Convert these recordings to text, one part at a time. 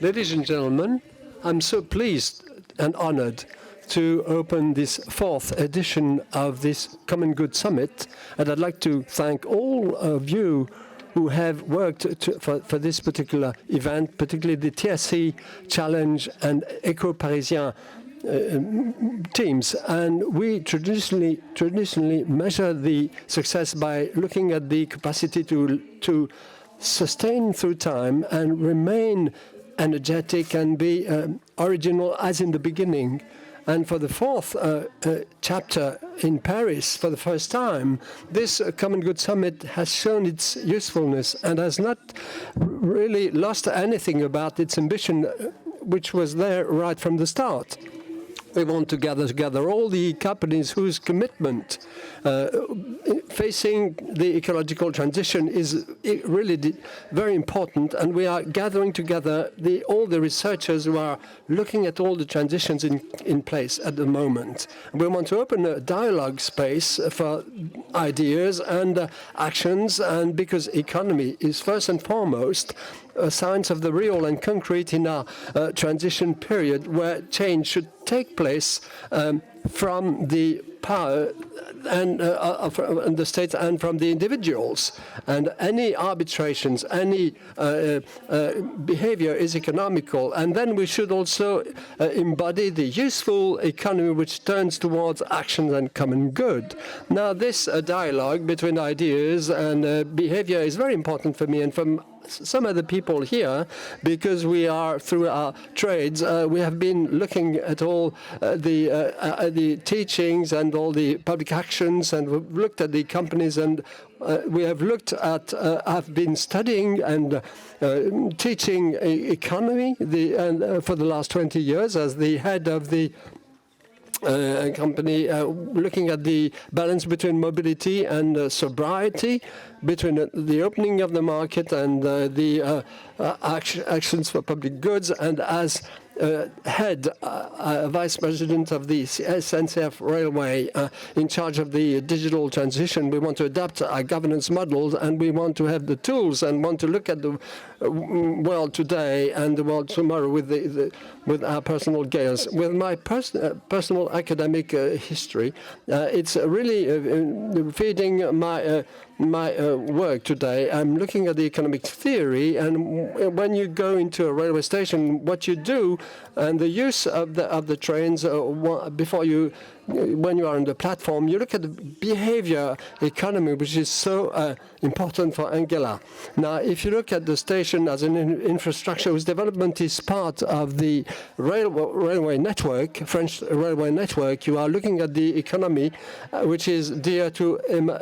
Ladies and gentlemen, I'm so pleased and honored to open this fourth edition of this Common Good Summit, and I'd like to thank all of you who have worked for this particular event, particularly the TSE Challenge and Eco-Parisien teams. And we traditionally measure the success by looking at the capacity to sustain through time and remain energetic and be original as in the beginning. And for the fourth chapter in Paris, for the first time, this Common Good Summit has shown its usefulness and has not really lost anything about its ambition, which was there right from the start. We want to gather together all the companies whose commitment facing the ecological transition is really very important, and we are gathering together all the researchers who are looking at all the transitions in place at the moment. We want to open a dialogue space for ideas and actions, and because economy is first and foremost a science of the real and concrete in our transition period, where change should take place from the power and the state and from the individuals. And any arbitrations, any behavior is economical. And then we should also embody the useful economy which turns towards action and common good. Now, this dialogue between ideas and behavior is very important for me and from some of the people here, because we are, through our trades, we have been looking at all the teachings and all the public actions, and we've looked at the companies, and we have looked at, I've been studying and teaching economy for the last 20 years as the head of the company, looking at the balance between mobility and sobriety, between the opening of the market and the actions for public goods, and as head, vice president of the SNCF railway, in charge of the digital transition, we want to adapt our governance models, and we want to have the tools and want to look at the world today and the world tomorrow with our personal gaze. With my personal academic history, it's really feeding my work today. I'm looking at the economic theory, and when you go into a railway station, what you do and the use of the trains before when you are on the platform, you look at the behavior economy, which is so important for Angela. Now, if you look at the station as an infrastructure whose development is part of the railway network, French railway network, you are looking at the economy, which is dear to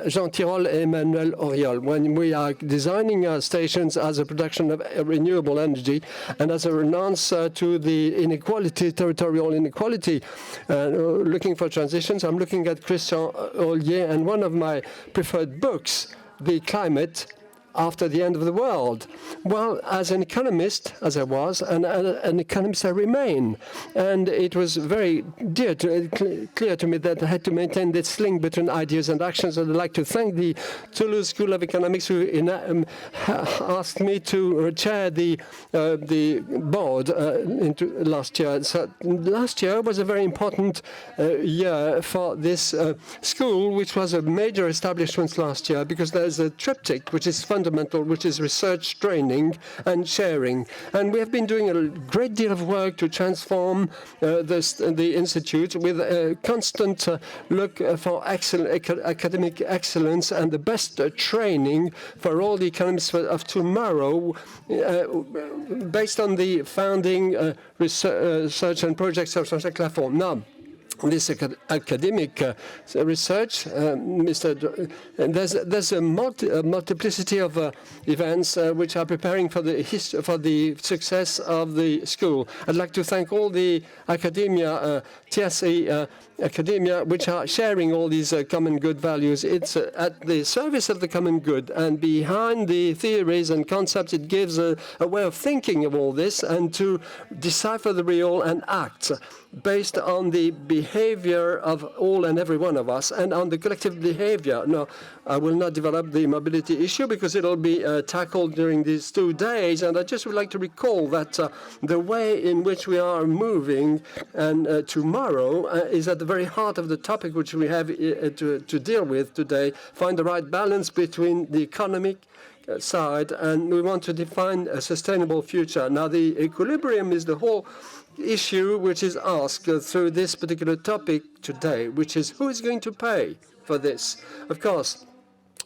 Jean Tirole and Emmanuel Auriol. When we are designing our stations as a production of renewable energy and as an answer to the inequality, territorial inequality, looking for transitions, I'm looking at Christian Ollier and one of my preferred books, The Climate After the End of the World. Well, as an economist, as I was, and an economist I remain, and it was very clear to me that I had to maintain this link between ideas and actions. And I'd like to thank the Toulouse School of Economics who asked me to chair the board last year. So last year was a very important year for this school, which was a major establishment last year, because there's a triptych which is fundamental, which is research, training, and sharing. And we have been doing a great deal of work to transform the institute with a constant look for academic excellence and the best training for all the economists of tomorrow, based on the founding research and projects of Jean-Jacques Lafont. Now, this academic research, there's a multiplicity of events which are preparing for the success of the school. I'd like to thank all the academia, TSE academia, which are sharing all these common good values. It's at the service of the common good, and behind the theories and concepts, it gives a way of thinking of all this and to decipher the real and act. based on the behavior of all and every one of us and on the collective behavior. Now, I will not develop the mobility issue because it'll be tackled during these 2 days, and I just would like to recall that the way in which we are moving and tomorrow is at the very heart of the topic which we have to deal with today, find the right balance between the economic side, and we want to define a sustainable future. Now, the equilibrium is the whole issue which is asked through this particular topic today, which is who is going to pay for this? Of course,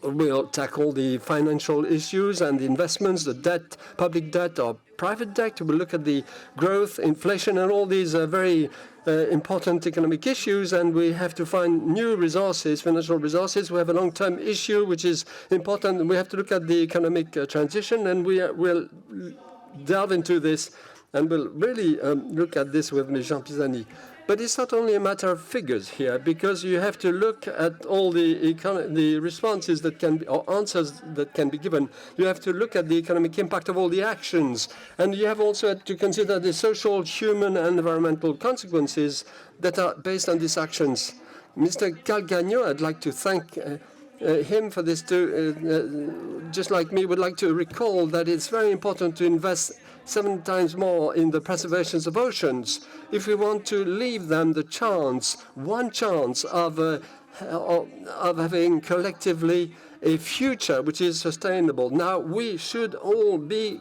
we'll tackle the financial issues and the investments, the debt, public debt or private debt. We'll look at the growth, inflation, and all these very important economic issues, and we have to find new resources, financial resources. We have a long-term issue which is important. We have to look at the economic transition, and we will delve into this, and we'll really look at this with Jean Pisani. But it's not only a matter of figures here, because you have to look at all the responses that can be, or answers that can be given. You have to look at the economic impact of all the actions, and you have also to consider the social, human, and environmental consequences that are based on these actions. Mr. Calcagno, I'd like to thank him for this too. Just like me, would like to recall that it's very important to invest 7 times more in the preservation of oceans if we want to leave them the chance, one chance of having collectively a future which is sustainable. Now, we should all be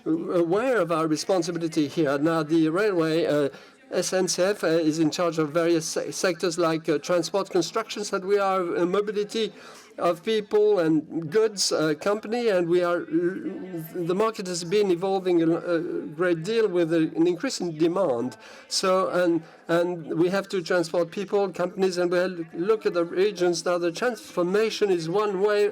aware of our responsibility here. Now, the railway SNCF is in charge of various sectors like transport, constructions, and we are a mobility of people and goods company, and the market has been evolving a great deal with an increasing demand. So, and we have to transport people, companies, and we look at the regions. Now, the transformation is one way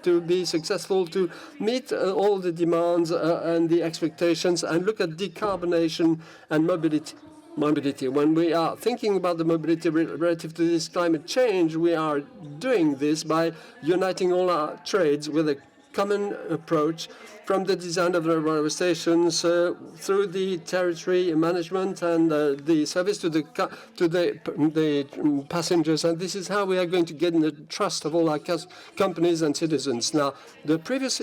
to be successful, to meet all the demands and the expectations, and look at decarbonation and mobility. When we are thinking about the mobility relative to this climate change, we are doing this by uniting all our trades with a common approach, from the design of the railway stations through the territory management and the service to the passengers. And this is how we are going to get in the trust of all our companies and citizens. Now, the previous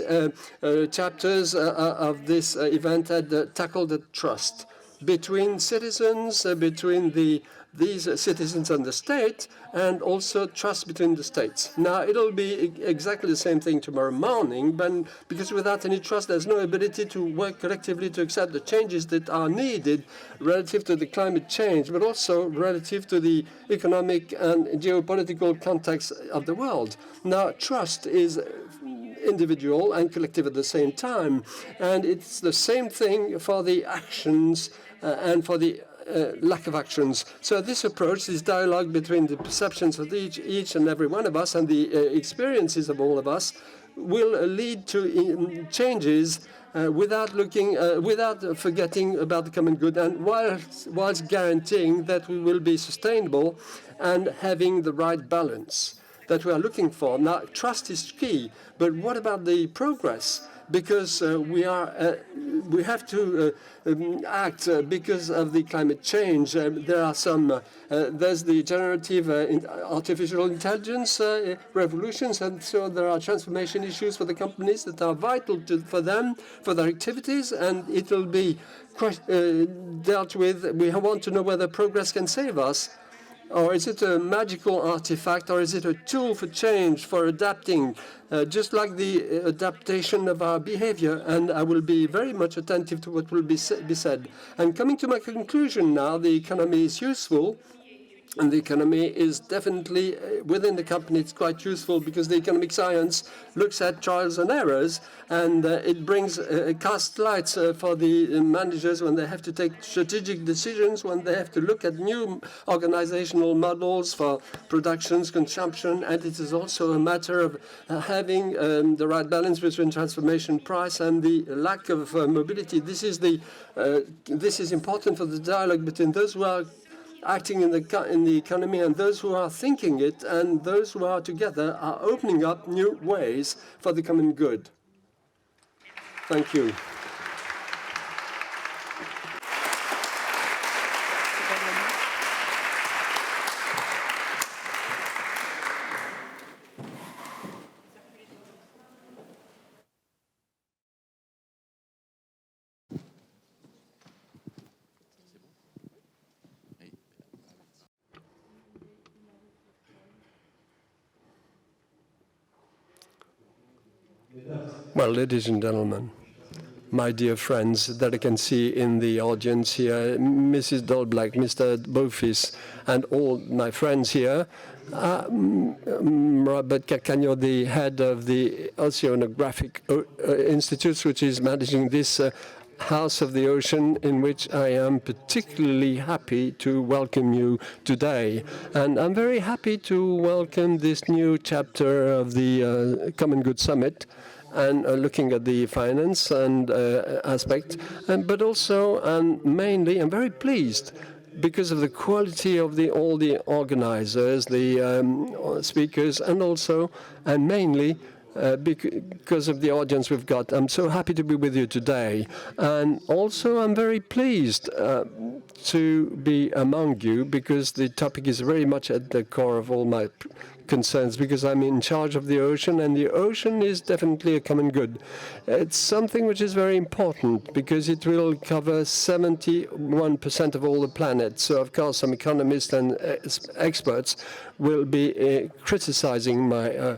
chapters of this event had tackled the trust between citizens, between these citizens and the state, and also trust between the states. Now, it'll be exactly the same thing tomorrow morning, but because without any trust, there's no ability to work collectively to accept the changes that are needed relative to the climate change, but also relative to the economic and geopolitical context of the world. Now, trust is individual and collective at the same time, and it's the same thing for the actions and for the lack of actions. So this approach, this dialogue between the perceptions of each and every one of us and the experiences of all of us, will lead to changes without forgetting about the common good, and whilst guaranteeing that we will be sustainable and having the right balance that we are looking for. Now, trust is key, but what about the progress? Because we have to act because of the climate change. There are there's the generative artificial intelligence revolutions, and so there are transformation issues for the companies that are vital for them, for their activities, and it will be dealt with. We want to know whether progress can save us. Or is it a magical artifact, or is it a tool for change, for adapting, just like the adaptation of our behavior? And I will be very much attentive to what will be said. And coming to my conclusion now, the economy is useful. And the economy is definitely, within the company, it's quite useful because the economic science looks at trials and errors, and it brings cast lights for the managers when they have to take strategic decisions, when they have to look at new organizational models for productions, consumption, and it is also a matter of having the right balance between transformation price and the lack of mobility. This is important for the dialogue between those who are acting in the economy and those who are thinking it, and those who are together are opening up new ways for the common good. Thank you. Well, ladies and gentlemen, my dear friends that I can see in the audience here, Mrs. Dolveck, Mr. Bofis, and all my friends here, Robert Calcagno, the head of the Oceanographic Institute, which is managing this House of the Ocean, in which I am particularly happy to welcome you today. And I'm very happy to welcome this new chapter of the Common Good Summit, and looking at the finance and aspect, but also and mainly, I'm very pleased because of the quality of all the organizers, the speakers, and also and mainly because of the audience we've got. I'm so happy to be with you today. And also I'm very pleased to be among you because the topic is very much at the core of all my concerns, because I'm in charge of the ocean, and the ocean is definitely a common good. It's something which is very important because it will cover 71% of all the planet. So, of course, some economists and experts will be criticizing my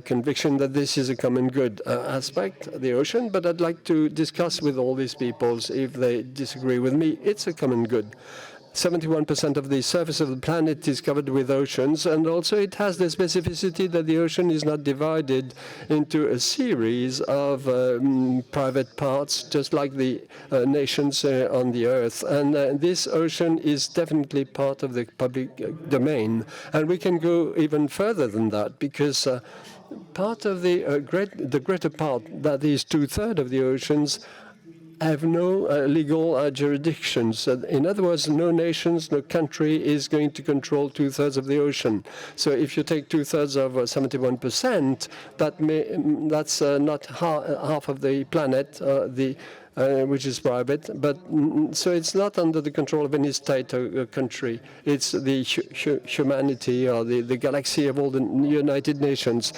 conviction that this is a common good aspect, the ocean, but I'd like to discuss with all these people if they disagree with me. It's a common good. 71% of the surface of the planet is covered with oceans, and also it has the specificity that the ocean is not divided into a series of private parts, just like the nations on the earth. And this ocean is definitely part of the public domain. And we can go even further than that, because part of the greater part, that is 2/3 of the oceans, have no legal jurisdictions. In other words, no nations, no country is going to control 2/3 of the ocean. So if you take 2/3 of 71%, that's not half of the planet, which is private. But so it's not under the control of any state or country. It's the humanity or the galaxy of all the United Nations.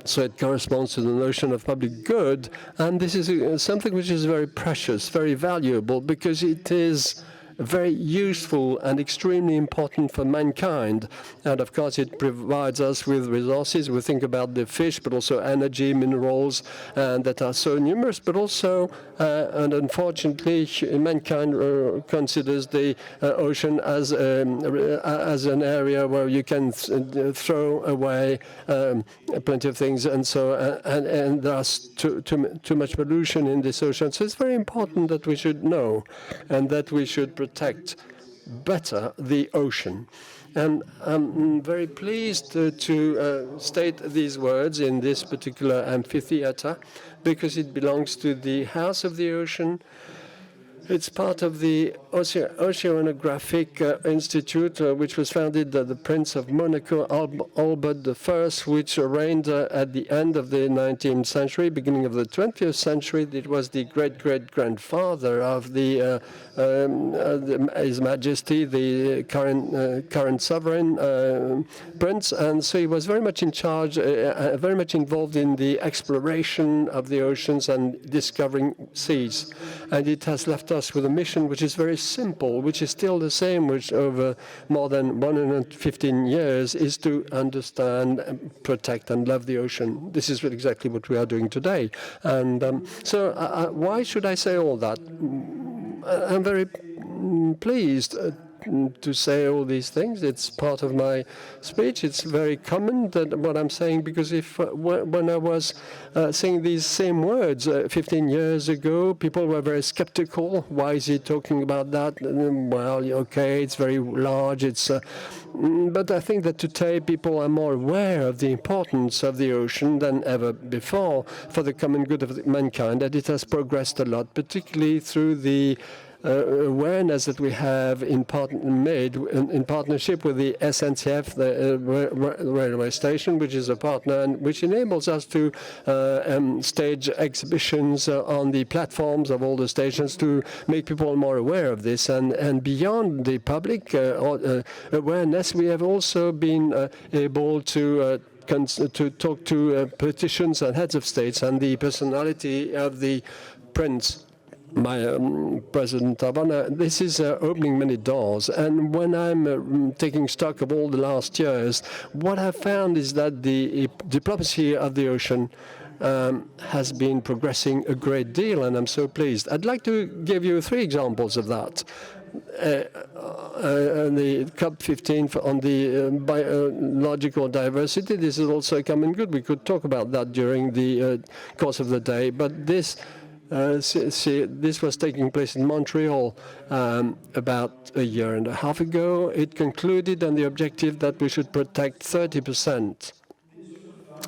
So it corresponds to the notion of public good, and this is something which is very precious, very valuable, because it is very useful and extremely important for mankind. And of course, it provides us with resources. We think about the fish, but also energy, minerals, that are so numerous, but also, and unfortunately, mankind considers the ocean as an area where you can throw away plenty of things, and so and there's too much pollution in this ocean. So it's very important that we should know, and that we should protect better the ocean. And I'm very pleased to state these words in this particular amphitheater, because it belongs to the House of the Ocean. It's part of the Oceanographic Institute, which was founded by the Prince of Monaco, Albert I, which reigned at the end of the 19th century, beginning of the 20th century. It was the great-great-grandfather of His Majesty, the current sovereign prince, and so he was very much in charge, very much involved in the exploration of the oceans and discovering seas. And it has left us with a mission which is very simple, which is still the same, which over more than 115 years is to understand, protect, and love the ocean. This is exactly what we are doing today. And so why should I say all that? I'm very pleased to say all these things. It's part of my speech. It's very common that what I'm saying, because when I was saying these same words 15 years ago, people were very skeptical. Why is he talking about that? Well, okay, it's very large. But I think that today people are more aware of the importance of the ocean than ever before for the common good of mankind, and it has progressed a lot, particularly through the awareness that we have made in partnership with the SNCF, the railway station, which is a partner, and which enables us to stage exhibitions on the platforms of all the stations to make people more aware of this. And beyond the public awareness, we have also been able to talk to politicians and heads of states, and the personality of the Prince, my President of Honor. This is opening many doors. And when I'm taking stock of all the last years, what I've found is that the diplomacy of the ocean has been progressing a great deal, and I'm so pleased. I'd like to give you 3 examples of that. The COP15 on the biological diversity, this is also a common good. We could talk about that during the course of the day, but this was taking place in Montreal about a year and a half ago. It concluded on the objective that we should protect 30%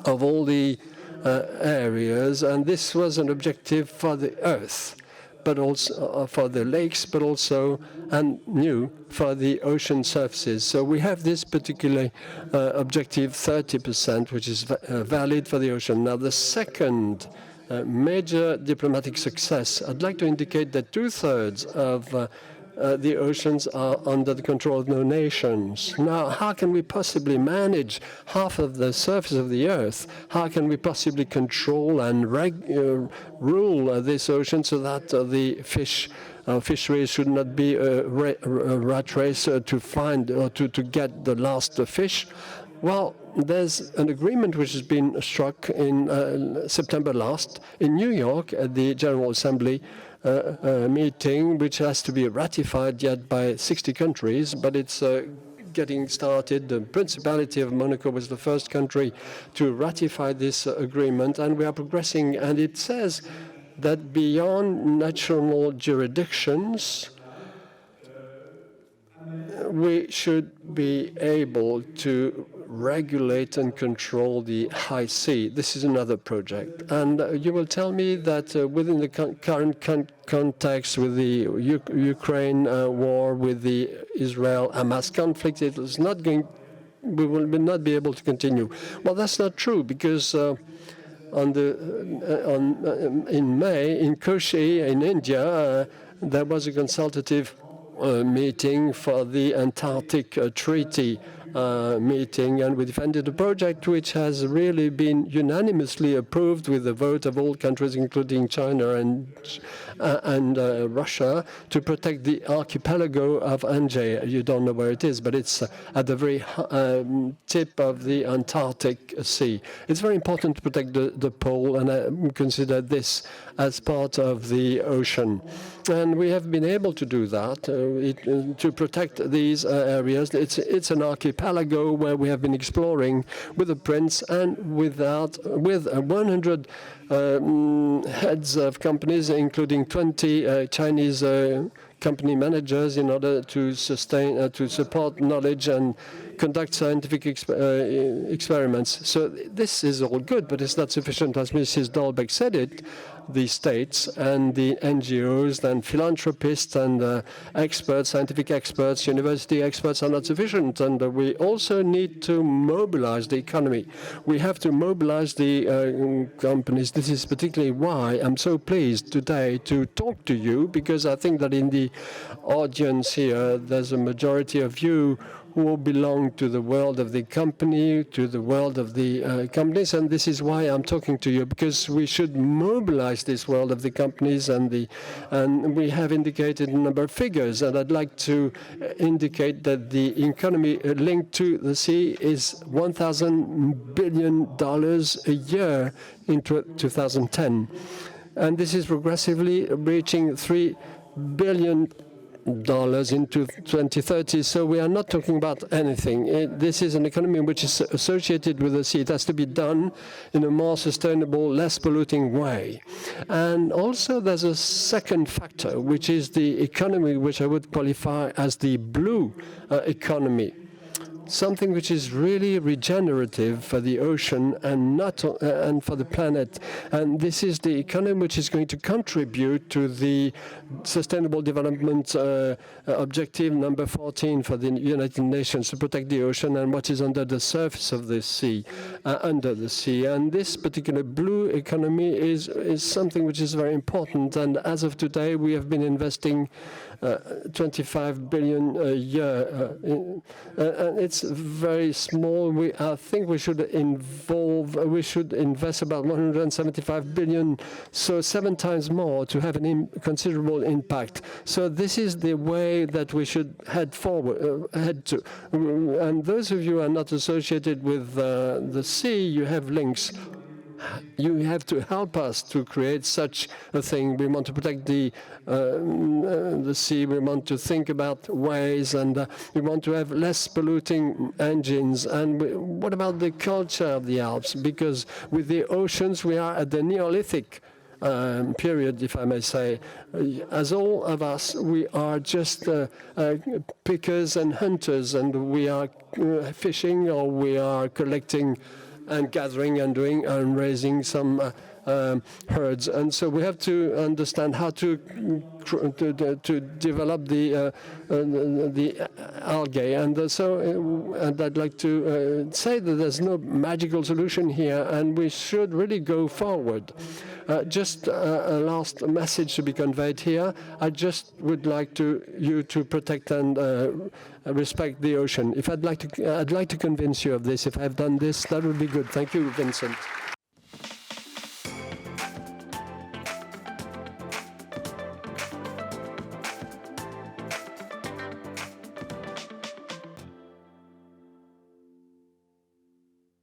of all the areas, and this was an objective for the Earth, but also for the lakes, but also and new for the ocean surfaces. So we have this particular objective, 30%, which is valid for the ocean. Now, the second major diplomatic success, I'd like to indicate that 2/3 of the oceans are under the control of no nations. Now, how can we possibly manage half of the surface of the Earth? How can we possibly control and rule this ocean so that the fisheries should not be a rat race to find or to get the last fish? Well, there's an agreement which has been struck in September last in New York at the General Assembly meeting, which has to be ratified yet by 60 countries, but it's getting started. The Principality of Monaco was the first country to ratify this agreement, and we are progressing. And it says that beyond national jurisdictions, we should be able to regulate and control the high sea. This is another project. And you will tell me that within the current context with the Ukraine war, with the Israel-Hamas conflict, it is not going, we will not be able to continue. Well, that's not true, because in May, in Kochi, in India, there was a consultative meeting for the Antarctic Treaty meeting, and we defended a project which has really been unanimously approved with the vote of all countries, including China and Russia, to protect the archipelago of Angers. You don't know where it is, but it's at the very tip of the Antarctic Sea. It's very important to protect the pole, and I consider this as part of the ocean. And we have been able to do that, to protect these areas. It's an archipelago where we have been exploring with the Prince and with 100 heads of companies, including 20 Chinese company managers, in order to support knowledge and conduct scientific experiments. So this is all good, but it's not sufficient. As Mrs. Dolveck said it, the states and the NGOs and philanthropists and experts, scientific experts, university experts are not sufficient. And we also need to mobilize the economy. We have to mobilize the companies. This is particularly why I'm so pleased today to talk to you, because I think that in the audience here, there's a majority of you who belong to the world of the company, to the world of the companies, and this is why I'm talking to you, because we should mobilize this world of the companies, and we have indicated a number of figures, and I'd like to indicate that the economy linked to the sea is $1,000 billion a year in 2010, and this is progressively reaching $3 billion into 2030. So we are not talking about anything. This is an economy which is associated with the sea. It has to be done in a more sustainable, less polluting way. And also there's a second factor, which is the economy which I would qualify as the blue economy. Something which is really regenerative for the ocean and not and for the planet. And this is the economy which is going to contribute to the Sustainable Development Objective number 14 for the United Nations, to protect the ocean and what is under the surface of the sea, under the sea. And this particular blue economy is something which is very important. And as of today, we have been investing 25 billion a year. It's very small. I think we should invest about 175 billion, so 7 times more, to have a considerable impact. So this is the way that we should head to. And those of you who are not associated with the sea, you have links you have to help us to create such a thing. We want to protect the sea. We want to think about ways, and we want to have less polluting engines. And what about the culture of the Alps? Because with the oceans, we are at the Neolithic period, if I may say. As all of us, we are just pickers and hunters, and we are fishing, or we are collecting and gathering and doing and raising some herds. And so we have to understand how to develop the algae. And and I'd like to say that there's no magical solution here, and we should really go forward. Just a last message to be conveyed here. I just would like you to protect and respect the ocean. I'd like to convince you of this. If I've done this, that would be good. Thank you, Vincent.